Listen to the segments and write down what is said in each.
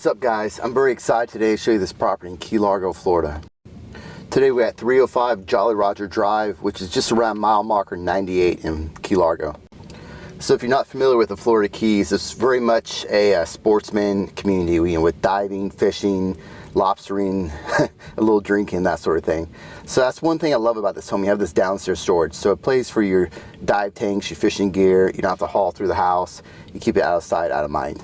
What's up, guys? I'm very excited today to show you this property in Key Largo, Florida. Today we're at 305 Jolly Roger Drive, which is just around mile marker 98 in Key Largo. So if you're not familiar with the Florida Keys, it's very much a sportsman community, with diving, fishing, lobstering, a little drinking, that sort of thing. So that's one thing I love about this home. You have this downstairs storage, so a place for your dive tanks, your fishing gear. You don't have to haul through the house. You keep it out of sight, out of mind.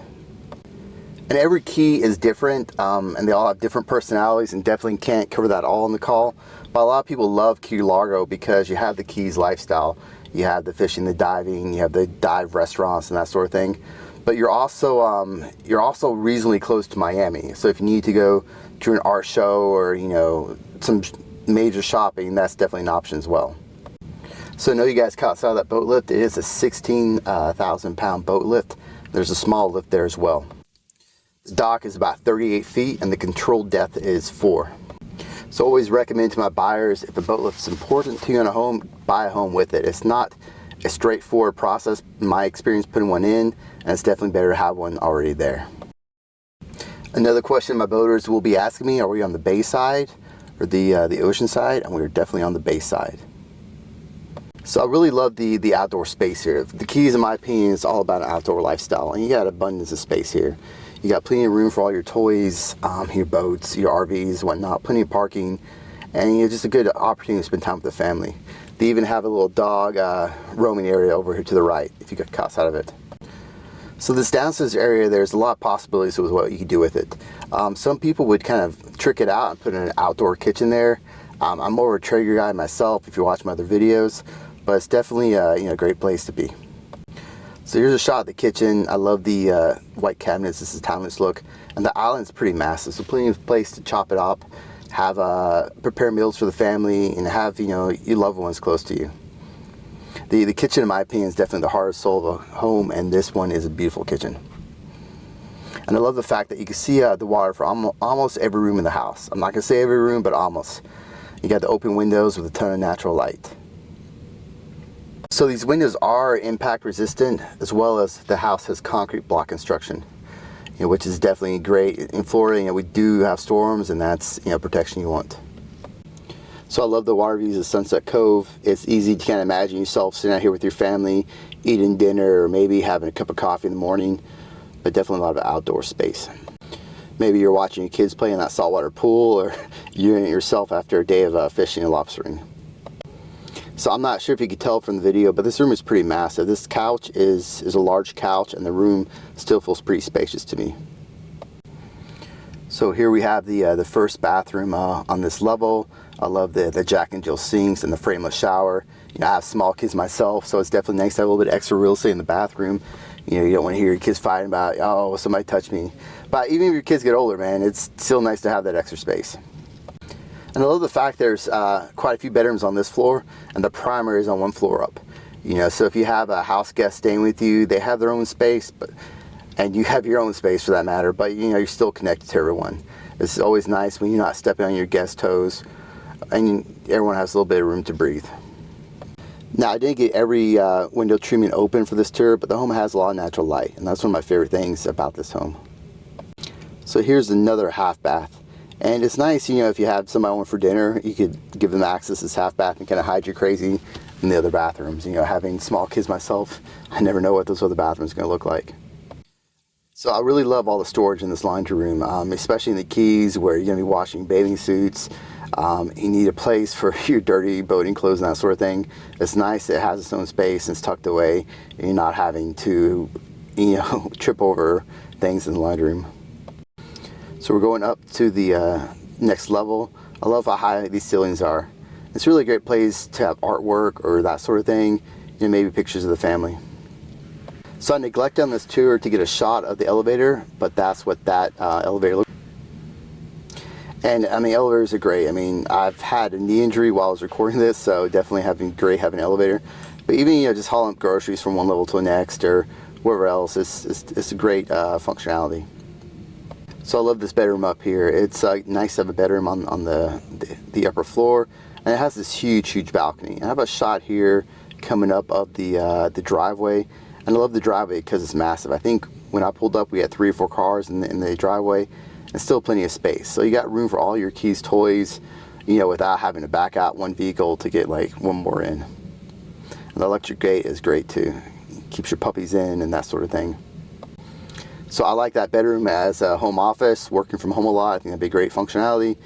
And every key is different, and they all have different personalities, and definitely can't cover that all in the call. But a lot of people love Key Largo because you have the Keys lifestyle. You have the fishing, the diving, you have the dive restaurants and that sort of thing. But you're also reasonably close to Miami. So if you need to go to an art show or some major shopping, that's definitely an option as well. So I know you guys caught sight of that boat lift. It is a 16,000 pound boat lift. There's a small lift there as well. The dock is about 38 feet and the controlled depth is 4. So I always recommend to my buyers, if a boat lift is important to you in a home, buy a home with it. It's not a straightforward process, in my experience, putting one in, and it's definitely better to have one already there. Another question my boaters will be asking me, are we on the bay side or the ocean side? And we're definitely on the bay side. So I really love the outdoor space here. The Keys, in my opinion, is all about an outdoor lifestyle, and you got abundance of space here. You got plenty of room for all your toys, your boats, your RVs, whatnot, plenty of parking, and just a good opportunity to spend time with the family. They even have a little dog roaming area over here to the right, if you got caught out of it. So this downstairs area, there's a lot of possibilities with what you can do with it. Some people would kind of trick it out and put in an outdoor kitchen there. I'm more of a Traeger guy myself, if you watch my other videos, but it's definitely a great place to be. So here's a shot of the kitchen. I love the white cabinets. This is a timeless look, and the island's pretty massive, so plenty of place to chop it up, have prepare meals for the family, and have your loved ones close to you. The kitchen, in my opinion, is definitely the heart and soul of a home, and this one is a beautiful kitchen. And I love the fact that you can see the water from almost every room in the house. I'm not gonna say every room, but almost. You got the open windows with a ton of natural light. So these windows are impact resistant, as well as the house has concrete block construction, which is definitely great. In Florida, we do have storms, and that's protection you want. So I love the water views of Sunset Cove. It's easy to kind of imagine yourself sitting out here with your family, eating dinner, or maybe having a cup of coffee in the morning, but definitely a lot of outdoor space. Maybe you're watching your kids play in that saltwater pool, or you're in it yourself after a day of fishing and lobstering. So I'm not sure if you could tell from the video, but this room is pretty massive. This couch is a large couch, and the room still feels pretty spacious to me. So here we have the first bathroom on this level. I love the Jack and Jill sinks and the frameless shower. I have small kids myself, so it's definitely nice to have a little bit of extra real estate in the bathroom. You don't want to hear your kids fighting about, oh, somebody touched me. But even if your kids get older, man, it's still nice to have that extra space. And I love the fact there's quite a few bedrooms on this floor, and the primary is on one floor up. So if you have a house guest staying with you, they have their own space, and you have your own space for that matter, but you're still connected to everyone. It's always nice when you're not stepping on your guest toes, and everyone has a little bit of room to breathe. Now, I didn't get every window treatment open for this tour, but the home has a lot of natural light, and that's one of my favorite things about this home. So here's another half bath. And it's nice, if you have somebody over for dinner, you could give them access to this half bath and kind of hide your crazy in the other bathrooms. Having small kids myself, I never know what those other bathrooms are going to look like. So I really love all the storage in this laundry room, especially in the Keys where you're going to be washing bathing suits. You need a place for your dirty boating clothes and that sort of thing. It's nice it has its own space and it's tucked away, and you're not having to trip over things in the laundry room. So we're going up to the next level. I love how high these ceilings are. It's really a great place to have artwork or that sort of thing, maybe pictures of the family. So I neglected on this tour to get a shot of the elevator, but that's what that elevator looks like. And elevators are great. I've had a knee injury while I was recording this, so definitely great having an elevator. But even just hauling up groceries from one level to the next or wherever else, it's a great functionality. So I love this bedroom up here. It's nice to have a bedroom on the upper floor, and it has this huge balcony. I have a shot here coming up of the driveway, and I love the driveway because it's massive. I think when I pulled up, we had 3 or 4 cars in the driveway, and still plenty of space. So you got room for all your keys, toys, you know, without having to back out one vehicle to get like one more in. And the electric gate is great too. Keeps your puppies in and that sort of thing. So I like that bedroom as a home office, working from home a lot. I think that'd be great functionality.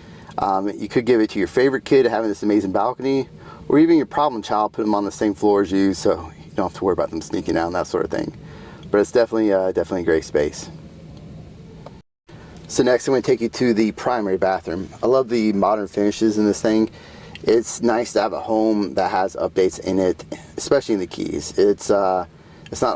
You could give it to your favorite kid having this amazing balcony, or even your problem child, put them on the same floor as you so you don't have to worry about them sneaking out and that sort of thing. But it's definitely a great space. So next I'm going to take you to the primary bathroom. I love the modern finishes in this thing. It's nice to have a home that has updates in it, especially in the keys. It's not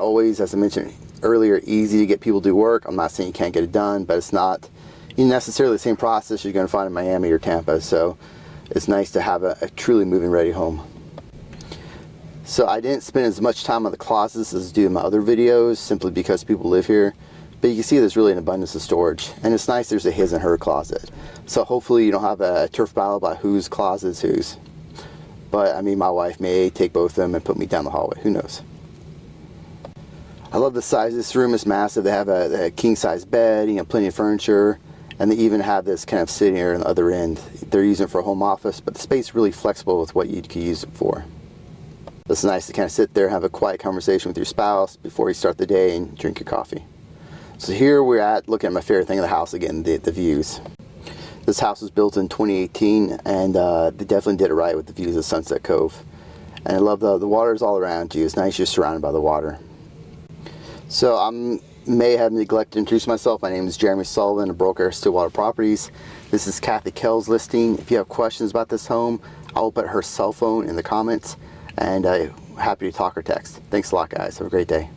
always, as I mentioned earlier, easy to get people to do work. I'm not saying you can't get it done, but it's not necessarily the same process you're going to find in Miami or Tampa. So it's nice to have a truly move-in ready home. So I didn't spend as much time on the closets as I do in my other videos, simply because people live here. But you can see there's really an abundance of storage, and it's nice there's a his and her closet. So hopefully you don't have a turf battle about whose closet is whose. But I mean, my wife may take both of them and put me down the hallway, who knows. I love the size of this room. It's massive. They have a king size bed, you know, plenty of furniture, and they even have this kind of sitting area on the other end. They're using it for a home office, but the space is really flexible with what you can use it for. It's nice to kind of sit there and have a quiet conversation with your spouse before you start the day and drink your coffee. So here we're at looking at my favorite thing of the house again, the views. This house was built in 2018, and they definitely did it right with the views of Sunset Cove. And I love the water is all around you. It's nice you're surrounded by the water. So I may have neglected to introduce myself. My name is Jeremy Sullivan, a broker at Stillwater Properties. This is Kathy Kell's listing. If you have questions about this home, I will put her cell phone in the comments, and happy to talk or text. Thanks a lot, guys. Have a great day.